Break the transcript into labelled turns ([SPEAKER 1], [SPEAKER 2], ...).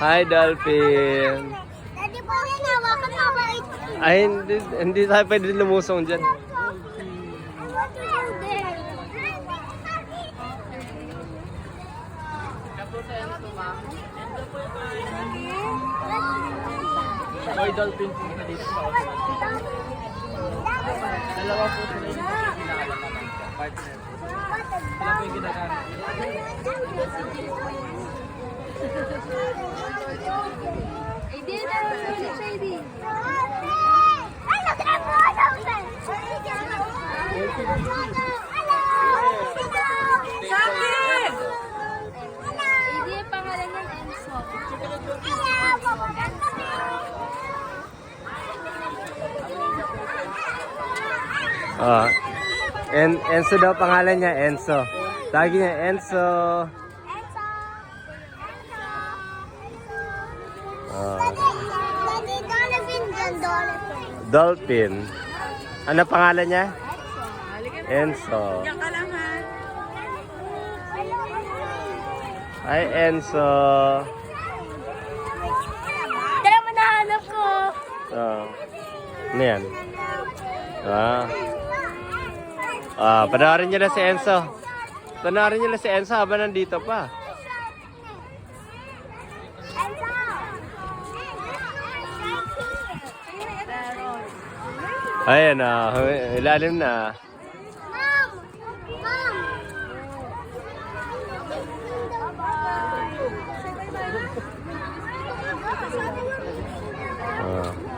[SPEAKER 1] Hi, Dolphin.
[SPEAKER 2] Daddy, bakit nawakan na ba ito?
[SPEAKER 1] Ay, hindi tayo pwede lumusong dyan.
[SPEAKER 2] I want to go there.
[SPEAKER 3] Hoy, dolphin po na dito sa dalawa po sila yung partner. Sila po yung ginagamit.
[SPEAKER 2] Hindi na Shady. Ay, nag-emotion!
[SPEAKER 4] Sakit!
[SPEAKER 2] Hindi yung pangalan ng Enzo.
[SPEAKER 1] Oh. Enzo daw pangalan niya, Enzo. Tagi niya, Enzo. Oh.
[SPEAKER 2] Daddy, Donovan dyan, Donovan.
[SPEAKER 1] Dolphin. Ano pangalan niya? Enzo.
[SPEAKER 4] Diyan ka lang ha.
[SPEAKER 1] Hi, Enzo.
[SPEAKER 2] Tara mo nahanap ko.
[SPEAKER 1] Oh. Ano yan? Panoorin niyo na si Enzo. Panoorin niyo na si Enzo habang nandito pa. Ayan na, ilalim na.